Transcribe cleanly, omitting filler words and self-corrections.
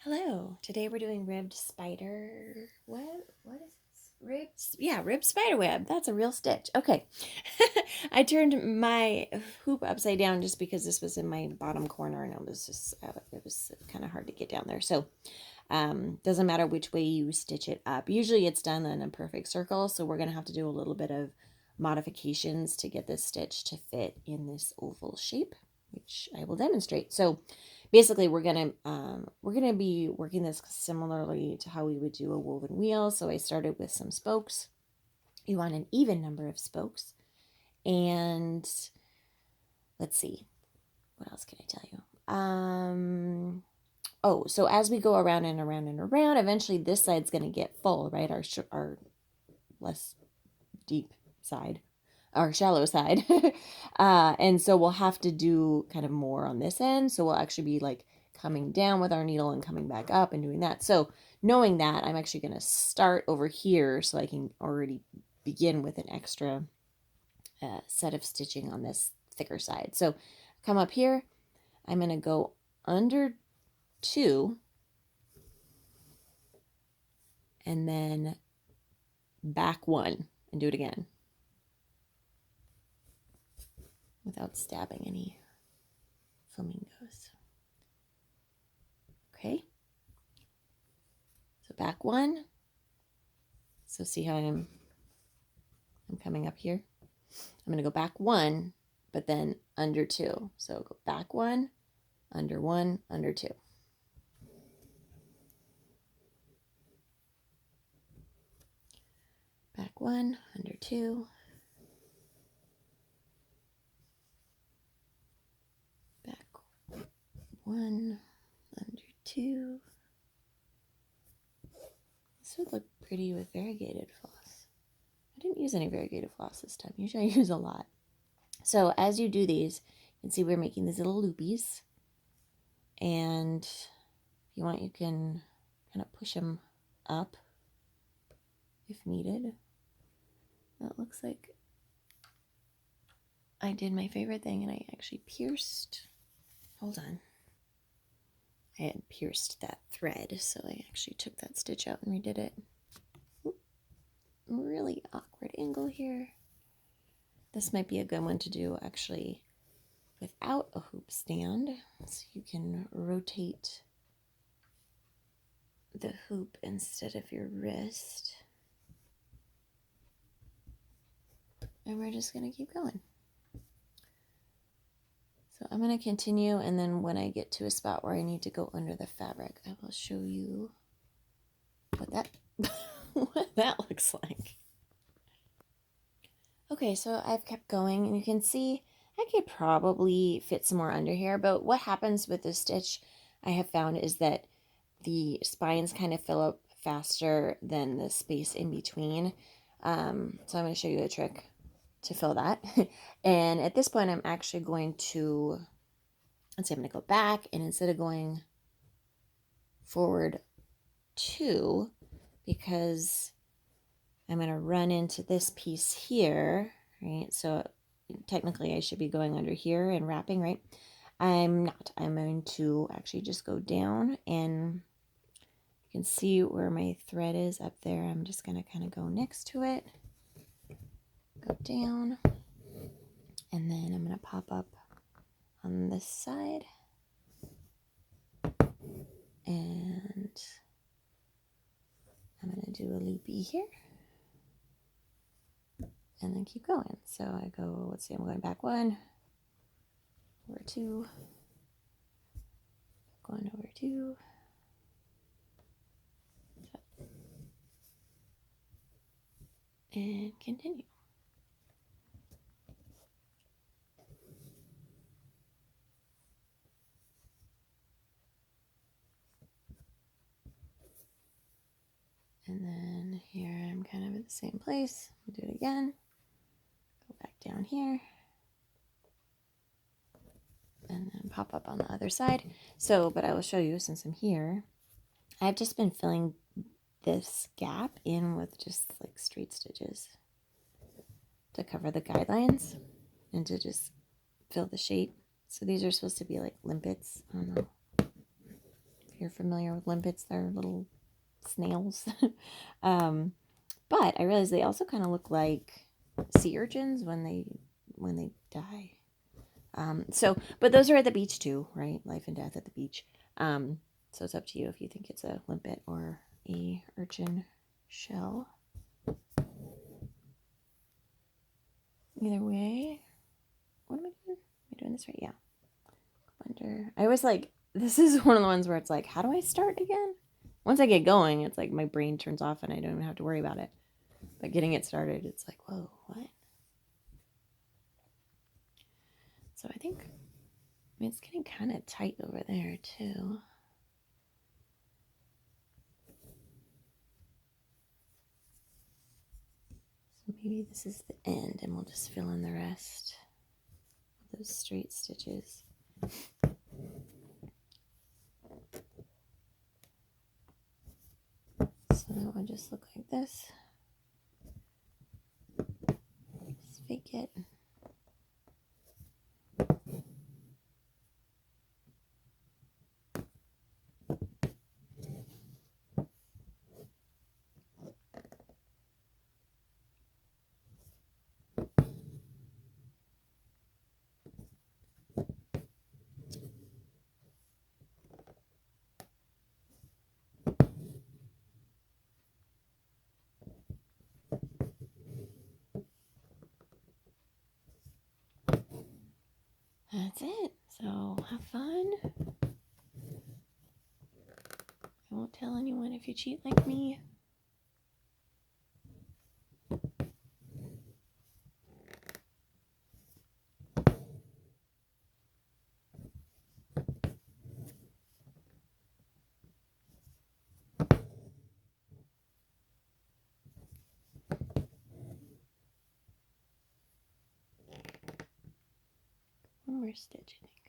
Hello. Today we're doing ribbed spider web. What is this? Ribs? Yeah, ribbed spider web. That's a real stitch. Okay. I turned my hoop upside down just because this was in my bottom corner and it was kind of hard to get down there. So, doesn't matter which way you stitch it up. Usually it's done in a perfect circle, so we're going to have to do a little bit of modifications to get this stitch to fit in this oval shape, which I will demonstrate. So, basically we're gonna be working this similarly to how we would do a woven wheel. So I started with some spokes. You want an even number of spokes, and let's see, what else can I tell you? Oh, so as we go around and around and around, eventually this side's going to get full, right? Our less deep side, our shallow side. And so we'll have to do kind of more on this end. So we'll actually be like coming down with our needle and coming back up and doing that. So knowing that, I'm actually going to start over here so I can already begin with an extra set of stitching on this thicker side. So come up here, I'm going to go under 2 and then back 1 and do it again without stabbing any flamingos. Okay, so back 1. So see how I'm coming up here? I'm going to go back 1, but then under 2. So go back 1, under 2. Back 1, under 2. Back 1, under 2. This would look pretty with variegated floss. I didn't use any variegated floss this time. Usually I use a lot. So as you do these, you can see we're making these little loopies. And if you want, you can kind of push them up if needed. That looks like I did my favorite thing and I actually pierced. Hold on. I had pierced that thread, so I actually took that stitch out and redid it. Oop, really awkward angle here. This might be a good one to do actually without a hoop stand, so you can rotate the hoop instead of your wrist. And we're just going to keep going. So I'm going to continue, and then when I get to a spot where I need to go under the fabric, I will show you what that what that looks like. Okay, so I've kept going, and you can see I could probably fit some more under here, but what happens with this stitch I have found is that the spines kind of fill up faster than the space in between. So I'm going to show you a trick to fill that. And at this point, I'm actually going to, let's see, I'm going to go back, and instead of going forward 2, because I'm going to run into this piece here, right? So technically I should be going under here and wrapping, right? I'm not. I'm going to actually just go down, and you can see where my thread is up there. I'm just going to kind of go next to it, go down, and then I'm going to pop up on this side, and I'm going to do a loopy here, and then keep going. So I go, let's see, I'm going back 1, over 2, going over 2, and continue. And then here I'm kind of at the same place. I'll do it again. Go back down here. And then pop up on the other side. So, but I will show you since I'm here. I've just been filling this gap in with just like straight stitches to cover the guidelines and to just fill the shape. So these are supposed to be like limpets. I don't know if you're familiar with limpets, they're little snails. But I realized they also kind of look like sea urchins when they die. But those are at the beach too, right? Life and death at the beach. So it's up to you if you think it's a limpet or a urchin shell. Either way, what am I doing? Am I doing this right? Yeah. Wonder. I always like, this is one of the ones where it's like, how do I start again? Once I get going, it's like my brain turns off and I don't even have to worry about it. But getting it started, it's like, whoa, what? So I think, I mean, it's getting kind of tight over there too. So maybe this is the end and we'll just fill in the rest of those straight stitches. So that would just look like this. Just fake it. That's it. So have fun. I won't tell anyone if you cheat like me. One more stitch, I think.